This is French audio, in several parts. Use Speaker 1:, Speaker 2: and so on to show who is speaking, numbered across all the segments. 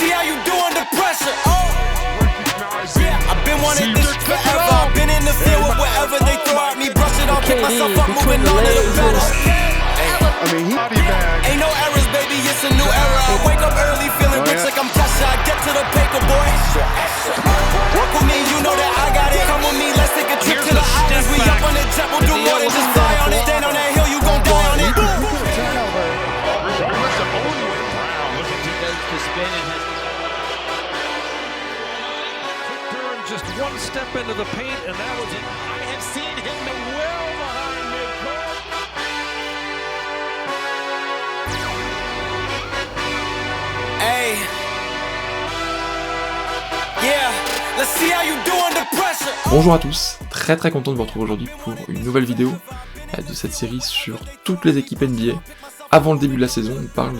Speaker 1: see how you do under pressure. Oh, yeah, I've been wanting this forever. I've been in the field with whatever they throw at me. Brush it off, pick myself up, moving on to the better. Ain't no errors, baby, it's a new era. I wake up early, feeling rich like I'm Kesha. I get to the paper, boy. Work with me, you know that I got it. Come with me, let's take a trip to the islands. We up on the jet, we'll do more than just fly on it. Stand on that hill, you gon' die on it.
Speaker 2: Just one step into the paint, and that was it. I have seen him the well behind midcourt.
Speaker 1: Hey, yeah, let's see how you do under pressure.
Speaker 3: Bonjour à tous, très content de vous retrouver aujourd'hui pour une nouvelle vidéo de cette série sur toutes les équipes NBA. Avant le début de la saison, on parle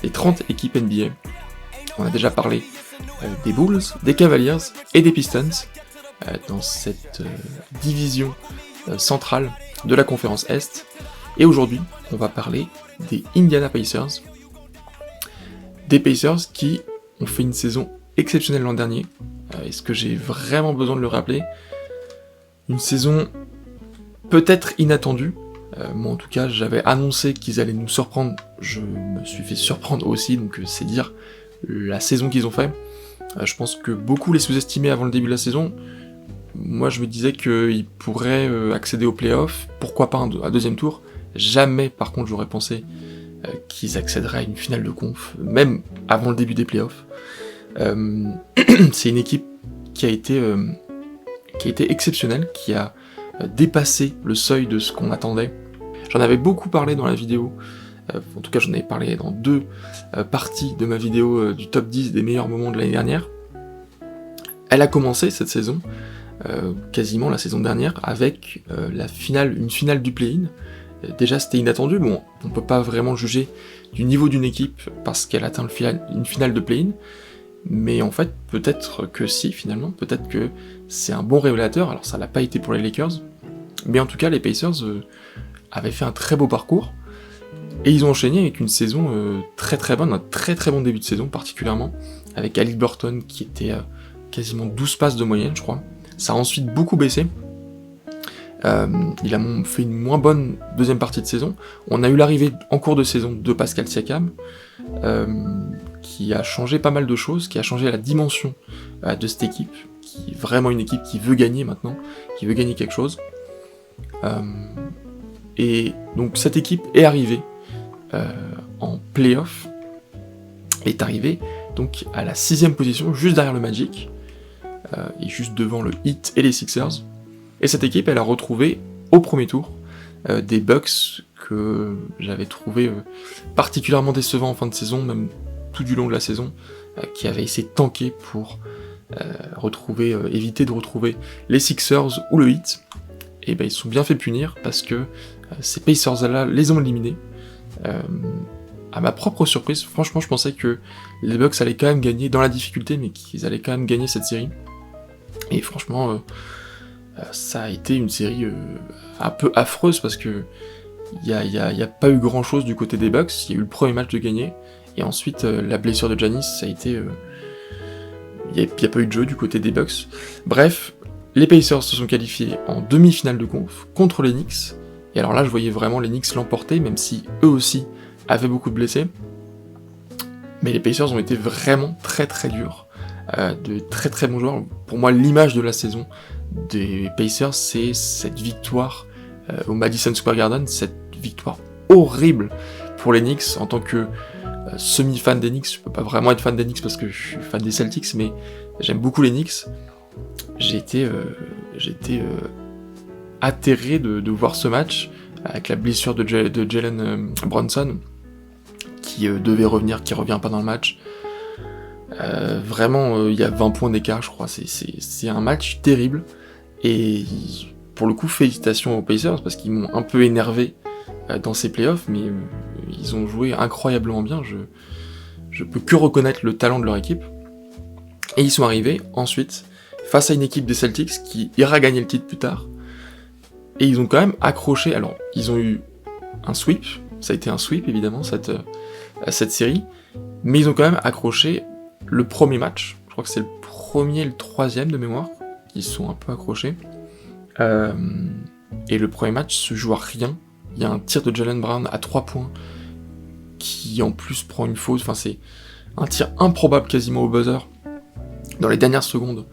Speaker 3: des 30 équipes NBA. On a déjà parlé des Bulls, des Cavaliers et des Pistons dans cette division centrale de la conférence Est. Et aujourd'hui, on va parler des Indiana Pacers. Des Pacers qui ont fait une saison exceptionnelle l'an dernier. Est-ce que j'ai vraiment besoin de le rappeler ? Une saison peut-être inattendue. Moi en tout cas, j'avais annoncé qu'ils allaient nous surprendre. Je me suis fait surprendre aussi, donc c'est dire la saison qu'ils ont fait. Je pense que beaucoup les sous-estimaient avant le début de la saison. Moi je me disais qu'ils pourraient accéder aux playoffs, pourquoi pas un deuxième tour. Jamais par contre j'aurais pensé qu'ils accéderaient à une finale de conf, même avant le début des playoffs. C'est une équipe qui a été exceptionnelle, qui a dépassé le seuil de ce qu'on attendait. J'en avais beaucoup parlé dans la vidéo, en tout cas j'en avais parlé dans deux parties de ma vidéo du top 10 des meilleurs moments de l'année dernière. Elle a commencé cette saison, quasiment la saison dernière, avec une finale du play-in. Déjà c'était inattendu, bon on peut pas vraiment juger du niveau d'une équipe parce qu'elle atteint une finale de play-in, mais en fait peut-être que si finalement, peut-être que c'est un bon révélateur. Alors ça l'a pas été pour les Lakers, mais en tout cas les Pacers avaient fait un très beau parcours, et ils ont enchaîné avec une saison très bonne, un très bon début de saison particulièrement, avec Haliburton qui était quasiment 12 passes de moyenne je crois. Ça a ensuite beaucoup baissé. Il a fait une moins bonne deuxième partie de saison. On a eu l'arrivée en cours de saison de Pascal Siakam, qui a changé pas mal de choses, qui a changé la dimension de cette équipe, qui est vraiment une équipe qui veut gagner maintenant, qui veut gagner quelque chose. Et donc cette équipe est arrivée en play-off, est arrivée donc à la 6ème position, juste derrière le Magic, et juste devant le Heat et les Sixers. Et cette équipe, elle a retrouvé au premier tour des Bucks que j'avais trouvé particulièrement décevants en fin de saison, même tout du long de la saison, qui avaient essayé de tanker pour éviter de retrouver les Sixers ou le Heat. Et ben ils se sont bien fait punir parce que ces Pacers-là les ont éliminés. À ma propre surprise, franchement je pensais que les Bucks allaient quand même gagner dans la difficulté, mais qu'ils allaient quand même gagner cette série. Et franchement... ça a été une série un peu affreuse parce que y a pas eu grand chose du côté des Bucks. Il y a eu le premier match de gagné, et ensuite la blessure de Giannis, ça a été... y a pas eu de jeu du côté des Bucks. Bref, les Pacers se sont qualifiés en demi-finale de conf contre les Knicks, et alors là je voyais vraiment les Knicks l'emporter, même si eux aussi avaient beaucoup de blessés. Mais les Pacers ont été vraiment très durs, de très bons joueurs. Pour moi, l'image de la saison des Pacers, c'est cette victoire au Madison Square Garden, cette victoire horrible pour les Knicks. En tant que semi-fan des Knicks, je peux pas vraiment être fan des Knicks parce que je suis fan des Celtics, mais j'aime beaucoup les Knicks. J'ai été atterré de voir ce match, avec la blessure de Jalen Brunson, qui devait revenir, qui revient pas dans le match. Vraiment, il y a 20 points d'écart, je crois. C'est un match terrible. Et pour le coup, félicitations aux Pacers, parce qu'ils m'ont un peu énervé dans ces playoffs, mais ils ont joué incroyablement bien. Je peux que reconnaître le talent de leur équipe. Et ils sont arrivés ensuite face à une équipe des Celtics qui ira gagner le titre plus tard. Et ils ont quand même accroché. Alors, ils ont eu un sweep. Ça a été un sweep, évidemment, cette série. Mais ils ont quand même accroché le premier match, je crois que c'est le premier et le troisième de mémoire, qui sont un peu accrochés. Et le premier match se joue à rien. Il y a un tir de Jaylen Brown à 3 points, qui en plus prend une faute, enfin c'est un tir improbable quasiment au buzzer, dans les dernières secondes,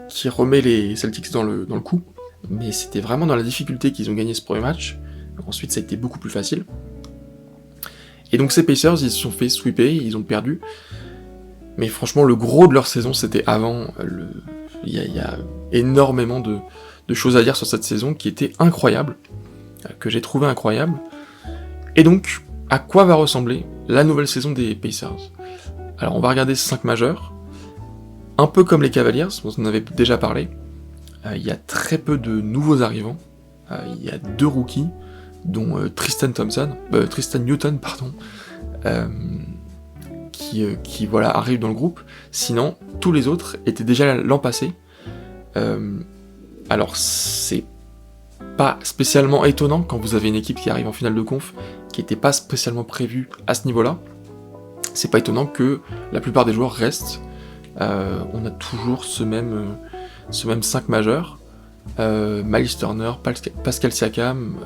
Speaker 3: qui remet les Celtics dans le coup. Mais c'était vraiment dans la difficulté qu'ils ont gagné ce premier match. Ensuite ça a été beaucoup plus facile. Et donc ces Pacers, ils se sont fait sweeper, ils ont perdu. Mais franchement, le gros de leur saison, c'était avant. Il y a énormément de choses à dire sur cette saison qui était incroyable, que j'ai trouvé incroyable. Et donc, à quoi va ressembler la nouvelle saison des Pacers ? Alors on va regarder 5 majeurs, un peu comme les Cavaliers, dont on avait déjà parlé. Il y a très peu de nouveaux arrivants, il y a 2 rookies, dont Tristan Newton, qui voilà, arrive dans le groupe. Sinon, tous les autres étaient déjà là l'an passé. Alors c'est pas spécialement étonnant quand vous avez une équipe qui arrive en finale de conf, qui n'était pas spécialement prévue à ce niveau-là. C'est pas étonnant que la plupart des joueurs restent. On a toujours ce même 5 majeurs. Miles Turner, Pascal Siakam,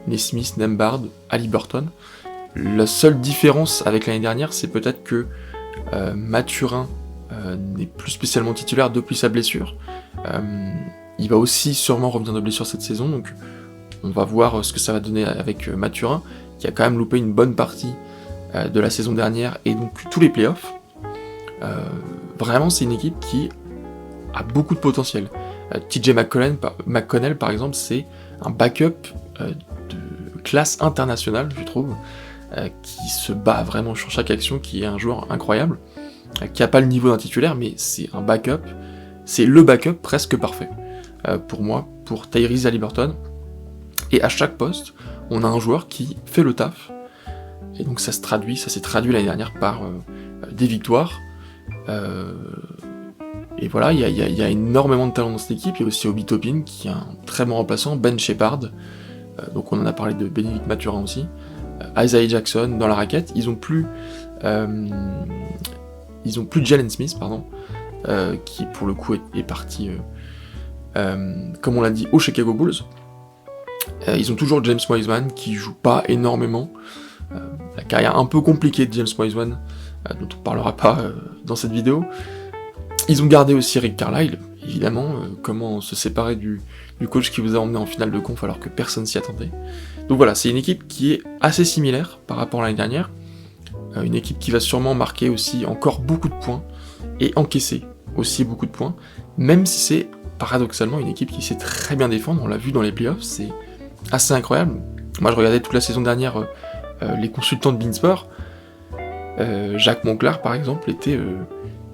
Speaker 3: Nesmith, Nembhard, Haliburton. La seule différence avec l'année dernière, c'est peut-être que Mathurin n'est plus spécialement titulaire depuis sa blessure. Il va aussi sûrement revenir de blessure cette saison, donc on va voir ce que ça va donner avec Mathurin, qui a quand même loupé une bonne partie de la saison dernière, et donc tous les playoffs. Vraiment, c'est une équipe qui a beaucoup de potentiel. TJ McConnell, par exemple, c'est un backup de classe internationale, je trouve, qui se bat vraiment sur chaque action, qui est un joueur incroyable, qui n'a pas le niveau d'un titulaire, mais c'est un backup, c'est le backup presque parfait, pour moi, pour Tyrese Haliburton. Et à chaque poste, on a un joueur qui fait le taf, et donc ça s'est traduit l'année dernière par des victoires. Et voilà, il y a énormément de talent dans cette équipe. Il y a aussi Obi Toppin, qui est un très bon remplaçant, Ben Shepherd, donc on en a parlé de Bénédicte Mathurin aussi, Isaiah Jackson dans la raquette. Ils ont plus Jalen Smith, qui pour le coup est parti, comme on l'a dit, aux Chicago Bulls. Ils ont toujours James Wiseman, qui joue pas énormément. La carrière un peu compliquée de James Wiseman, dont on parlera pas dans cette vidéo. Ils ont gardé aussi Rick Carlisle, évidemment, comment se séparer du coach qui vous a emmené en finale de conf alors que personne s'y attendait. Donc voilà, c'est une équipe qui est assez similaire par rapport à l'année dernière, une équipe qui va sûrement marquer aussi encore beaucoup de points, et encaisser aussi beaucoup de points, même si c'est paradoxalement une équipe qui sait très bien défendre, on l'a vu dans les playoffs, c'est assez incroyable. Moi je regardais toute la saison dernière les consultants de Beansport, Jacques Monclar par exemple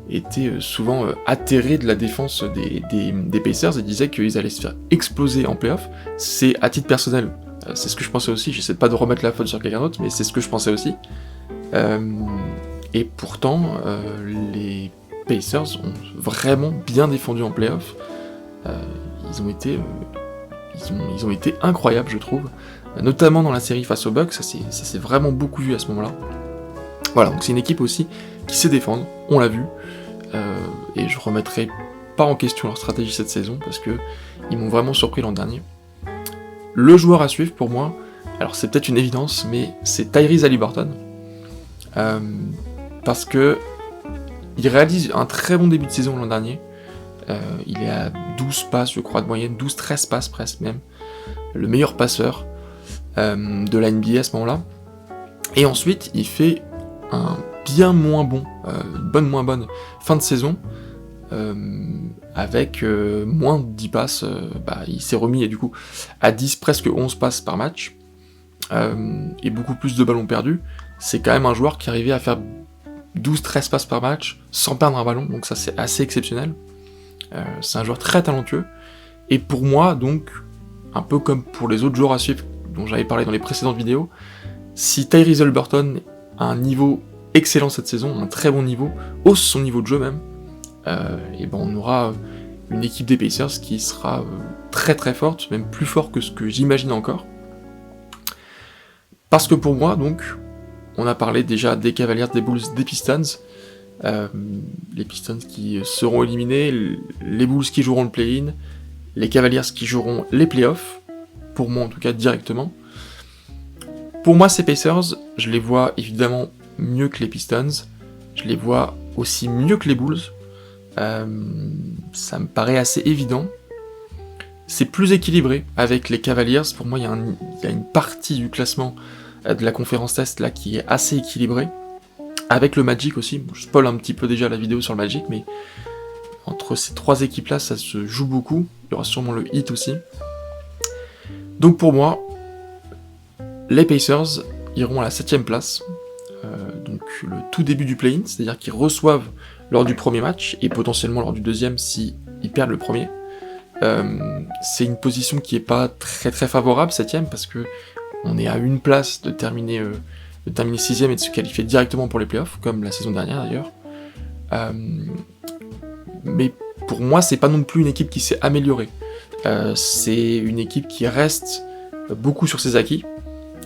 Speaker 3: était souvent atterré de la défense des Pacers et disait qu'ils allaient se faire exploser en playoff. C'est à titre personnel, c'est ce que je pensais aussi, j'essaie pas de remettre la faute sur quelqu'un d'autre, mais c'est ce que je pensais aussi. Et pourtant, les Pacers ont vraiment bien défendu en playoff. Ils ont été incroyables, je trouve, notamment dans la série face aux Bucks, ça s'est vraiment beaucoup vu à ce moment-là. Voilà, donc c'est une équipe aussi qui sait défendre, on l'a vu, et je remettrai pas en question leur stratégie cette saison, parce que ils m'ont vraiment surpris l'an dernier. Le joueur à suivre pour moi, alors c'est peut-être une évidence, mais c'est Tyrese Haliburton, parce que il réalise un très bon début de saison l'an dernier. Il est à 12 passes, je crois, de moyenne, 12-13 passes presque même, le meilleur passeur de la NBA à ce moment-là. Et ensuite, il fait un bien moins bon, moins bonne fin de saison, avec moins de 10 passes, il s'est remis du coup à 10, presque 11 passes par match, et beaucoup plus de ballons perdus. C'est quand même un joueur qui arrivait à faire 12-13 passes par match sans perdre un ballon, donc ça c'est assez exceptionnel. C'est un joueur très talentueux, et pour moi donc, un peu comme pour les autres joueurs à suivre dont j'avais parlé dans les précédentes vidéos, si Tyrese Haliburton a un niveau excellent cette saison, un très bon niveau, hausse son niveau de jeu même, et on aura une équipe des Pacers qui sera très très forte, même plus fort que ce que j'imagine encore. Parce que pour moi, donc, on a parlé déjà des Cavaliers, des Bulls, des Pistons, Les Pistons qui seront éliminés, les Bulls qui joueront le play-in, les Cavaliers qui joueront les playoffs, pour moi en tout cas directement. Pour moi ces Pacers, je les vois évidemment mieux que les Pistons, je les vois aussi mieux que les Bulls, ça me paraît assez évident. C'est plus équilibré avec les Cavaliers, pour moi il y a une partie du classement de la conférence Est là qui est assez équilibrée, avec le Magic aussi, je spoil un petit peu déjà la vidéo sur le Magic, mais entre ces trois équipes là ça se joue beaucoup, il y aura sûrement le Heat aussi. Donc pour moi, les Pacers iront à la 7ème place, donc le tout début du play-in, c'est-à-dire qu'ils reçoivent lors du premier match, et potentiellement lors du deuxième si ils perdent le premier. C'est une position qui est pas très très favorable, 7ème, parce que on est à une place de terminer 6ème et de se qualifier directement pour les playoffs, comme la saison dernière d'ailleurs. Mais pour moi, c'est pas non plus une équipe qui s'est améliorée. C'est une équipe qui reste beaucoup sur ses acquis,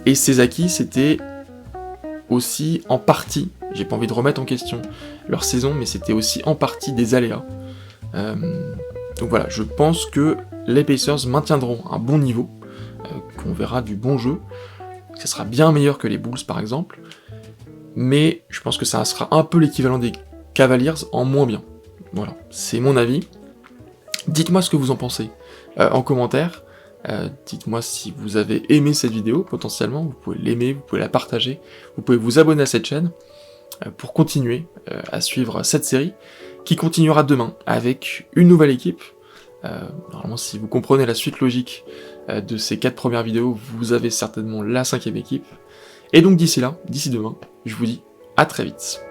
Speaker 3: et ses acquis c'était aussi en partie, j'ai pas envie de remettre en question leur saison, mais c'était aussi en partie des aléas. Donc voilà, je pense que les Pacers maintiendront un bon niveau, qu'on verra du bon jeu, que ça sera bien meilleur que les Bulls par exemple, mais je pense que ça sera un peu l'équivalent des Cavaliers en moins bien. Voilà, c'est mon avis. Dites-moi ce que vous en pensez en commentaire. Dites-moi si vous avez aimé cette vidéo, potentiellement, vous pouvez l'aimer, vous pouvez la partager, vous pouvez vous abonner à cette chaîne pour continuer à suivre cette série qui continuera demain avec une nouvelle équipe. Normalement, si vous comprenez la suite logique de ces 4 premières vidéos, vous avez certainement la 5ème équipe. Et donc d'ici là, d'ici demain, je vous dis à très vite.